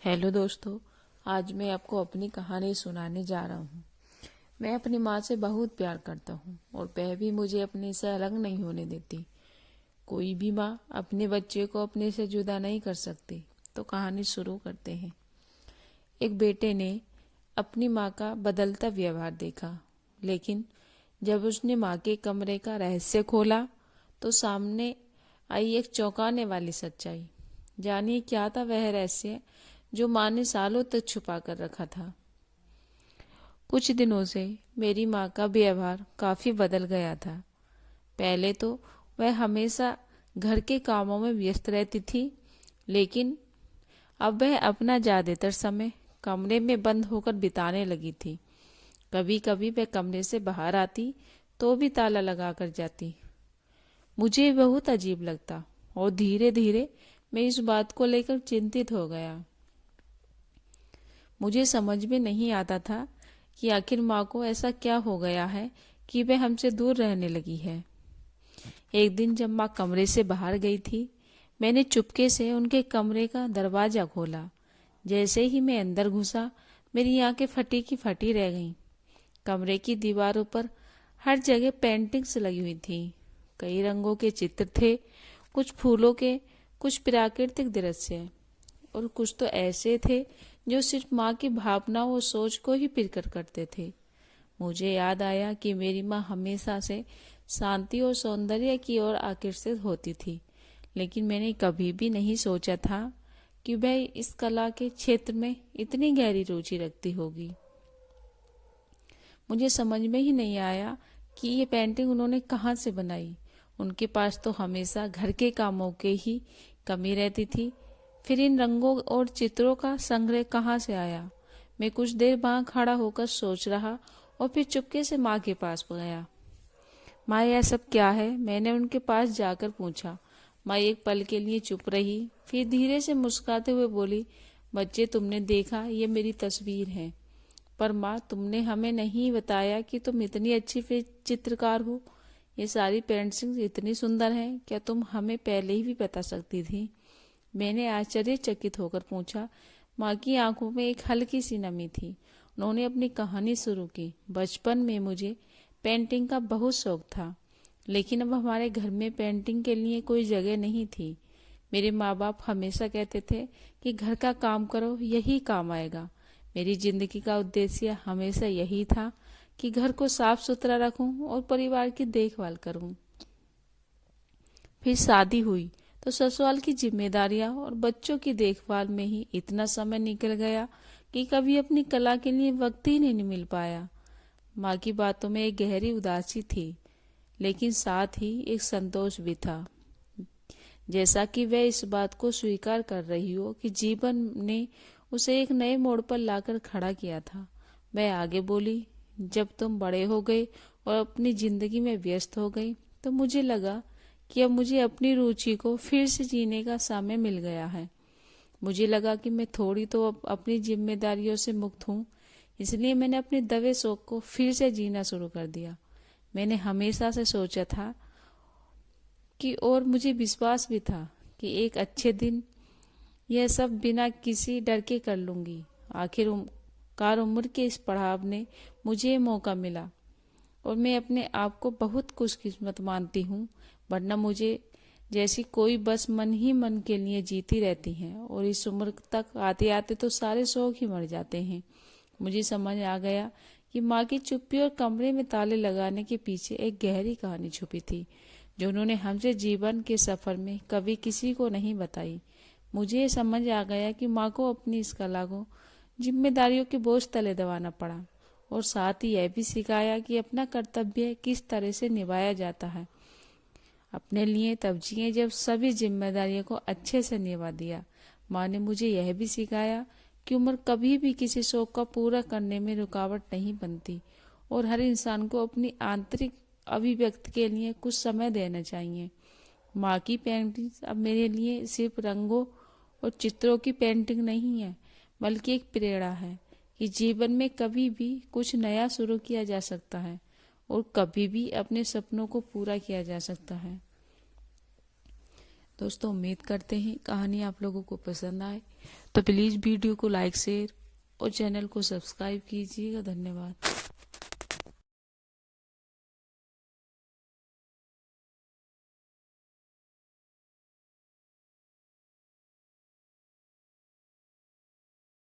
Hello दोस्तों। आज मैं आपको अपनी कहानी सुनाने जा रहा हूँ। मैं अपनी माँ से बहुत प्यार करता हूँ और वह भी मुझे अपने से अलग नहीं होने देती। कोई भी माँ अपने बच्चे को अपने से जुदा नहीं कर सकती। तो कहानी शुरू करते हैं। एक बेटे ने अपनी माँ का बदलता व्यवहार देखा, लेकिन जब उसने माँ के कमरे का रहस्य खोला तो सामने आई एक चौंकाने वाली सच्चाई। जानिए क्या था वह रहस्य जो माँ ने सालों तक छुपा कर रखा था। कुछ दिनों से मेरी माँ का व्यवहार काफी बदल गया था। पहले तो वह हमेशा घर के कामों में व्यस्त रहती थी, लेकिन अब वह अपना ज्यादातर समय कमरे में बंद होकर बिताने लगी थी। कभी कभी वह कमरे से बाहर आती तो भी ताला लगा कर जाती। मुझे बहुत अजीब लगता और धीरे धीरे मैं इस बात को लेकर चिंतित हो गया। मुझे समझ में नहीं आता था कि आखिर माँ को ऐसा क्या हो गया है कि वह हमसे दूर रहने लगी है। एक दिन जब माँ कमरे से बाहर गई थी, मैंने चुपके से उनके कमरे का दरवाजा खोला। जैसे ही मैं अंदर घुसा, मेरी आंखें फटी की फटी रह गईं। कमरे की दीवारों पर हर जगह पेंटिंग्स लगी हुई थी। कई रंगों के चित्र थे, कुछ फूलों के, कुछ प्राकृतिक दृश्य और कुछ तो ऐसे थे जो सिर्फ माँ की भावनाओं और सोच को ही प्रकट करते थे। मुझे याद आया कि मेरी माँ हमेशा से शांति और सौंदर्य की ओर आकर्षित होती थी, लेकिन मैंने कभी भी नहीं सोचा था कि वह इस कला के क्षेत्र में इतनी गहरी रुचि रखती होगी। मुझे समझ में ही नहीं आया कि ये पेंटिंग उन्होंने कहाँ से बनाई। उनके पास तो हमेशा घर के कामों के ही कमी रहती थी। फिर इन रंगों और चित्रों का संग्रह कहाँ से आया? मैं कुछ देर वहां खड़ा होकर सोच रहा और फिर चुपके से माँ के पास गया। माँ, यह सब क्या है? मैंने उनके पास जाकर पूछा। माँ एक पल के लिए चुप रही, फिर धीरे से मुस्कुराते हुए बोली, बच्चे, तुमने देखा, ये मेरी तस्वीर है। पर माँ, तुमने हमें नहीं बताया कि तुम इतनी अच्छी चित्रकार हो। ये सारी पेंटिंग्स इतनी सुंदर हैं, क्या तुम हमें पहले ही भी बता सकती थी? मैंने आश्चर्यचकित होकर पूछा। माँ की आंखों में एक हल्की सी नमी थी। उन्होंने अपनी कहानी शुरू की। बचपन में मुझे पेंटिंग का बहुत शौक था, लेकिन अब हमारे घर में पेंटिंग के लिए कोई जगह नहीं थी। मेरे माँ बाप हमेशा कहते थे कि घर का काम करो, यही काम आएगा। मेरी जिंदगी का उद्देश्य हमेशा यही था कि घर को साफ सुथरा रखूं और परिवार की देखभाल करूं। फिर शादी हुई तो ससुराल की जिम्मेदारियां और बच्चों की देखभाल में ही इतना समय निकल गया कि कभी अपनी कला के लिए वक्त ही नहीं मिल पाया। माँ की बातों में एक गहरी उदासी थी, लेकिन साथ ही एक संतोष भी था, जैसा कि वह इस बात को स्वीकार कर रही हो कि जीवन ने उसे एक नए मोड़ पर लाकर खड़ा किया था। वह आगे बोली, जब तुम बड़े हो गए और अपनी जिंदगी में व्यस्त हो गई, तो मुझे लगा कि अब मुझे अपनी रुचि को फिर से जीने का समय मिल गया है। मुझे लगा कि मैं थोड़ी तो अब अपनी जिम्मेदारियों से मुक्त हूँ, इसलिए मैंने अपने दबे शौक को फिर से जीना शुरू कर दिया। मैंने हमेशा से सोचा था कि, और मुझे विश्वास भी था कि एक अच्छे दिन यह सब बिना किसी डर के कर लूंगी। आखिरकार उम्र के इस पड़ाव ने मुझे ये मौका मिला और मैं अपने आप को बहुत खुशकिस्मत मानती हूँ, वरना मुझे जैसी कोई बस मन ही मन के लिए जीती रहती हैं और इस उम्र तक आते आते तो सारे शौक ही मर जाते हैं। मुझे समझ आ गया कि माँ की चुप्पी और कमरे में ताले लगाने के पीछे एक गहरी कहानी छुपी थी, जो उन्होंने हमसे जीवन के सफर में कभी किसी को नहीं बताई। मुझे ये समझ आ गया कि माँ को अपनी इस कला को जिम्मेदारियों के बोझ तले दबाना पड़ा और साथ ही यह भी सिखाया कि अपना कर्तव्य किस तरह से निभाया जाता है। अपने लिए तब जिए जब सभी जिम्मेदारियों को अच्छे से निभा दिया। माँ ने मुझे यह भी सिखाया कि उम्र कभी भी किसी शौक का पूरा करने में रुकावट नहीं बनती और हर इंसान को अपनी आंतरिक अभिव्यक्ति के लिए कुछ समय देना चाहिए। माँ की पेंटिंग अब मेरे लिए सिर्फ रंगों और चित्रों की पेंटिंग नहीं है, बल्कि एक प्रेरणा है कि जीवन में कभी भी कुछ नया शुरू किया जा सकता है और कभी भी अपने सपनों को पूरा किया जा सकता है। दोस्तों उम्मीद करते हैं कहानी आप लोगों को पसंद आए, तो प्लीज़ वीडियो को लाइक शेयर और चैनल को सब्सक्राइब कीजिएगा। धन्यवाद।